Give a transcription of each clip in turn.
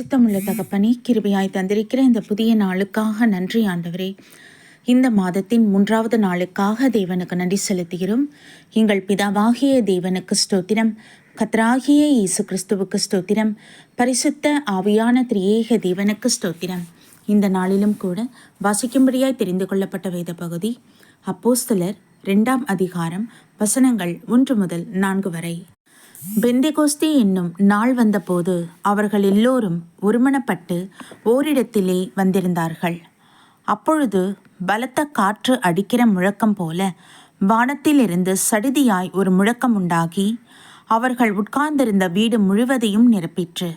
சித்தமுள்ள தகப்பனே, கிருபையாய் தந்திருக்கிற இந்த புதிய நாளுக்காக நன்றி ஆண்டவரே. இந்த மாதத்தின் 3வது நாளுக்காக தேவனுக்கு நன்றி செலுத்துகிறோம். எங்கள் பிதாவாகிய தேவனுக்கு ஸ்தோத்திரம், கர்த்தராகிய இயேசு கிறிஸ்துவுக்கு ஸ்தோத்திரம், பரிசுத்த ஆவியான திரியேக தேவனுக்கு ஸ்தோத்திரம். இந்த நாளிலும் கூட வாசிக்கும்படியாய் தெரிந்து கொள்ளப்பட்ட வேத பகுதி அப்போஸ்தலர் 2ஆம் அதிகாரம் வசனங்கள் 1 முதல் 4 வரை. பெந்தெகோஸ்தே என்னும் நாள் வந்தபோது அவர்கள் எல்லோரும் ஒருமனப்பட்டு ஓரிடத்திலே வந்திருந்தார்கள். அப்பொழுது பலத்த காற்று அடிக்கிற முழக்கம் போல வானத்திலிருந்து சடிதியாய் ஒரு முழக்கம் உண்டாகி அவர்கள் உட்கார்ந்திருந்த வீடு முழுவதையும் நிரப்பிற்று.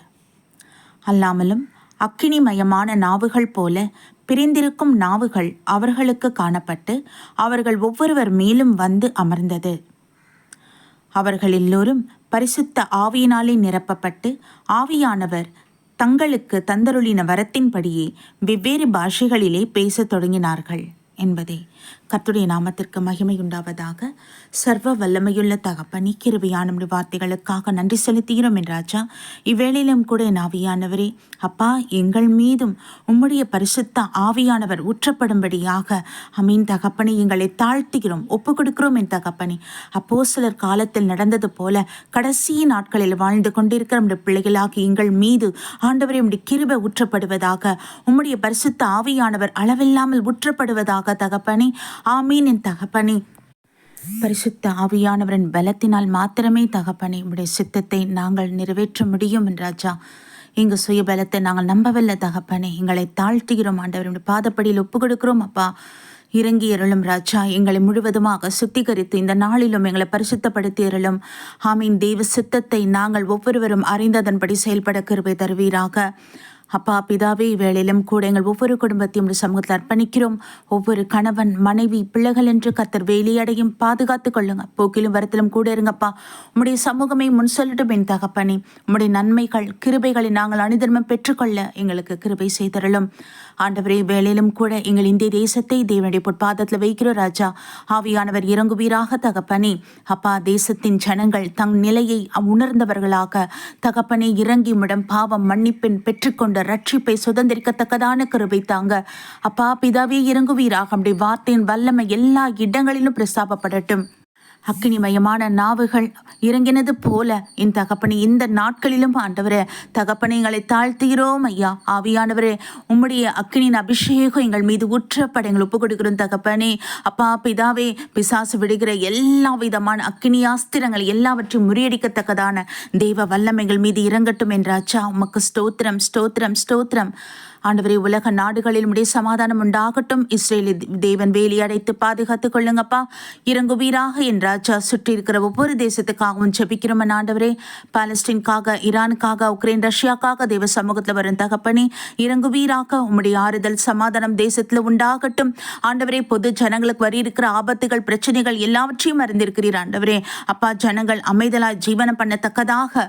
அல்லாமலும் அக்கினிமயமான நாவுகள் போல பிரிந்திருக்கும் நாவுகள் அவர்களுக்கு காணப்பட்டு அவர்கள் ஒவ்வொருவர் மேலும் வந்து அமர்ந்தது. அவர்கள் எல்லோரும் பரிசுத்த ஆவியினாலே நிரப்பப்பட்டு ஆவியானவர் தங்களுக்கு தந்தருளின வரத்தின்படியே வெவ்வேறு பாஷைகளிலே பேசத் தொடங்கினார்கள் என்பதே. கர்த்தருடைய நாமத்திற்கு மகிமை உண்டாவதாக. சர்வ வல்லமையுள்ள தகப்பனே, கிருபையான நம்முடைய வார்த்தைகளுக்காக நன்றி செலுத்துகிறோம் என்றாச்சா. இவ்வேளையிலும் கூட என் ஆவியானவரே, அப்பா, எங்கள் மீதும் உம்முடைய பரிசுத்த ஆவியானவர் ஊற்றப்படும்படியாக அமீன் தகப்பனை எங்களை தாழ்த்துகிறோம், ஒப்பு கொடுக்கிறோம் என் தகப்பனே. அப்போஸ்தலர் காலத்தில் நடந்தது போல கடைசி நாட்களில் வாழ்ந்து கொண்டிருக்கிற நம்முடைய பிள்ளைகளாகி எங்கள் மீது ஆண்டவரே உம்முடைய கிருபை ஊற்றப்படுவதாக, உம்முடைய பரிசுத்த ஆவியானவர் அளவில்லாமல் ஊற்றப்படுவதாக தகப்பனே. ஆமீன் என் தகப்பனே. பரிசுத்த ஆவியானவரின் பலத்தினால் மாத்திரமே தகப்பனே உடைய சித்தத்தை நாங்கள் நிறைவேற்ற முடியும் என்றாச்சா. எங்கள் சுய பலத்தை நாங்கள் நம்பவில்லை தகப்பனே. எங்களை தாழ்த்துகிறோம் ஆண்டவருடைய பாதப்படியில் ஒப்பு கொடுக்கிறோம் அப்பா. இறங்கி அருளும் ராஜா, எங்களை முழுவதுமாக சுத்திகரித்து இந்த நாளிலும் எங்களை பரிசுத்தப்படுத்தி அருளும். ஆமீன். தெய்வ சித்தத்தை நாங்கள் ஒவ்வொருவரும் அறிந்ததன்படி செயல்பட கிருபை தருவீராக. அப்பா பிதாவே, வேளையிலும் கூட எங்கள் ஒவ்வொரு குடும்பத்தையும் சமூகத்தில் அர்ப்பணிக்கிறோம். ஒவ்வொரு கணவன் மனைவி பிள்ளைகள் என்று கர்த்தர் வேலையடையும் பாதுகாத்து கொள்ளுங்க. போக்கிலும் வரத்திலும் கூட இருங்கப்பா. உம்முடைய சமூகமே முன் சொல்லட்டும் என் தகப்பனே. உம்முடைய நன்மைகள் கிருபைகளை நாங்கள் அனுதினமும் பெற்றுக்கொள்ள எங்களுக்கு கிருபை செய்தருளும் ஆண்டவரே. வேளையிலும் கூட எங்கள் இந்திய தேசத்தை தேவனுடைய பொற்பாதத்தில் வைக்கிறோம் ராஜா. ஆவியானவர் இறங்குவீராக தகப்பனே. அப்பா, தேசத்தின் ஜனங்கள் தங் நிலையை உணர்ந்தவர்களாக தகப்பனே இறங்கி உம்மிடம் பாவம் மன்னிப்பின் பெற்றுக்கொண்ட ரட்சிப்பை சுதந்திரிக்கத்தக்கதான கிருபை தாங்க அப்பா. பிதாவே இறங்குவீராக. நம்முடைய வார்த்தையின் வல்லமை எல்லா இடங்களிலும் பிரஸ்தாபப்படட்டும். அக்கினிமயமான நாவுகள் இறங்கினது போல என் தகப்பனை இந்த நாட்களிலும் ஆண்டவரே தகப்பனை எங்களை தாழ்த்துகிறோம் ஐயா. ஆவியானவரே, உம்முடைய அக்கினியின் அபிஷேகம் எங்கள் மீது ஊற்றப்பட எங்கள் ஒப்பு கொடுக்கிறோம் தகப்பனே. அப்பா பிதாவே, பிசாசு விடுகிற எல்லா விதமான அக்கினியாஸ்திரங்கள் எல்லாவற்றையும் முறியடிக்கத்தக்கதான தெய்வ வல்லமைகள் மீது இறங்கட்டும் என்றாச்சா. உமக்கு ஸ்தோத்திரம் ஸ்தோத்திரம் ஸ்தோத்திரம் ஆண்டவரே. உலக நாடுகளில் உடைய சமாதானம் உண்டாகட்டும். இஸ்ரேல் தேவன் வேலி அடைத்து பாதுகாத்துக் கொள்ளுங்கப்பா. இறங்குவீராக என்றாச்சா. சுற்றி இருக்கிற ஒவ்வொரு தேசத்துக்காகவும் ஜெபிக்கிறோம் ஆண்டவரே. பாலஸ்தீனுக்காக, ஈரானுக்காக, உக்ரைன், ரஷ்யாக்காக தேவ சமூகத்தில் வரும் தகப்பனே இறங்குவீராக. உம்முடைய ஆறுதல் சமாதானம் தேசத்தில் உண்டாகட்டும் ஆண்டவரே. பொது ஜனங்களுக்கு வரி இருக்கிற ஆபத்துகள் பிரச்சனைகள் எல்லாவற்றையும் அறிந்திருக்கிறீர் ஆண்டவரே. அப்பா, ஜனங்கள் அமைதலாய் ஜீவனம் பண்ணத்தக்கதாக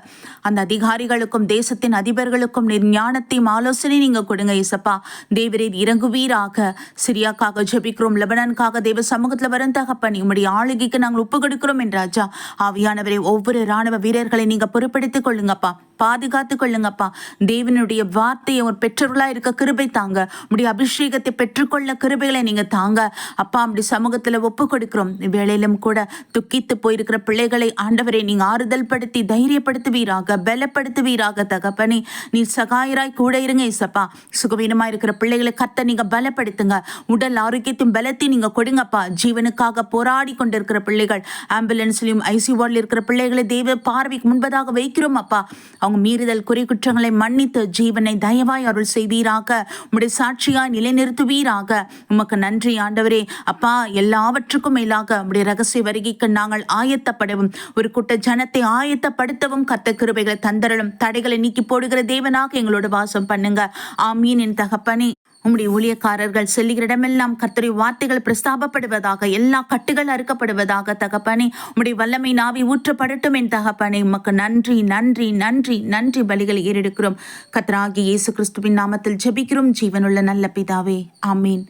அந்த அதிகாரிகளுக்கும் தேசத்தின் அதிபர்களுக்கும் ஞானத்தையும் ஆலோசனை நீங்க கொடுங்க இசப்பா. தேவரீர் இறங்குவீராக. சிரியாக்காக ஜெபிக்கிறோம், லெபனானுக்காக தேவ சமூகத்தில் வரும் தகப்பனே. உம்முடைய ஆளுகைக்கு நாங்கள் ஒப்பு கொடுக்கிறோம் என்றாச்சா. ஆவியானவரே, ஒவ்வொரு ராணுவ வீரர்களை நீங்க பொறுப்படுத்திக் கொள்ளுங்கப்பா, பாதுகாத்துக் கொள்ளுங்கப்பா. தேவனுடைய வார்த்தையை ஒரு பெற்றவர்களா இருக்க கிருபை தாங்க. உடைய அபிஷேகத்தை பெற்றுக்கொள்ள கிருபைகளை நீங்க தாங்க அப்பா. அப்படி சமூகத்துல ஒப்பு கொடுக்கிறோம். வேளையிலும் கூட துக்கித்து போயிருக்கிற பிள்ளைகளை ஆண்டவரை நீங்க ஆறுதல் படுத்தி தைரியப்படுத்துவீராக, பலப்படுத்துவீராக தகப்பனே. நீ சகாயராய் கூட இருங்க இசப்பா. சுகவீனமா இருக்கிற பிள்ளைகளை கர்த்தர் நீங்க பலப்படுத்துங்க. உடல் ஆரோக்கியத்தின் பலத்தை நீங்க கொடுங்கப்பா. ஜீவனுக்காக போராடி கொண்டிருக்கிற பிள்ளைகள், ஆம்புலன்ஸ்லயும் ஐசியூ வார்டில் இருக்கிற பிள்ளைகளை தேவ பார்வைக்கு முன்பதாக வைக்கிறோம் அப்பா. அவங்க மீறுதல் குறை குற்றங்களை மன்னித்து ஜீவனை தயவாய் அருள் செய்வீராக. உம்முடைய சாட்சியாய் நிலைநிறுத்துவீராக. உமக்கு நன்றி ஆண்டவரே. அப்பா, எல்லாவற்றுக்கும் மேலாக உம்முடைய ரகசிய வருகைக்கு நாங்கள் ஆயத்தப்படவும் ஒரு கூட்ட ஜனத்தை ஆயத்தப்படுத்தவும் கர்த்தர் கிருபைகளை தந்தரலும். தடைகளை நீக்கி போடுகிற தேவனாக எங்களோட வாசம் பண்ணுங்க. ஆமீன் என் தகப்பனே. உம்முடைய ஊழியக்காரர்கள் செல்லுகிற இடமெல்லாம் கர்த்தருடைய வார்த்தைகள் பிரஸ்தாபப்படுவதாக, எல்லா கட்டுகள் அறுக்கப்படுவதாக தகப்பனே. உம்முடைய வல்லமை நாவி ஊற்றப்படட்டும் என் தகப்பனே. உமக்கு நன்றி நன்றி நன்றி நன்றி பலிகளை ஏறெடுக்கிறோம். கர்த்தராகிய இயேசு கிறிஸ்துவின் நாமத்தில் ஜெபிக்கிறோம் ஜீவனுள்ள நல்ல பிதாவே, ஆமீன்.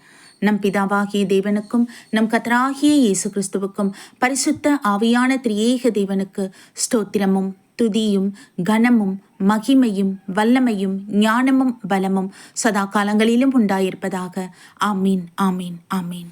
நம் பிதாவாகிய தேவனுக்கும் நம் கர்த்தராகிய இயேசு கிறிஸ்துவுக்கும் பரிசுத்த ஆவியான திரியேக தேவனுக்கு ஸ்தோத்திரமும் துதியும் கனமும் மகிமையும் வல்லமையும் ஞானமும் பலமும் சதா காலங்களிலும் உண்டாயிருப்பதாக. ஆமீன், ஆமீன், ஆமீன்.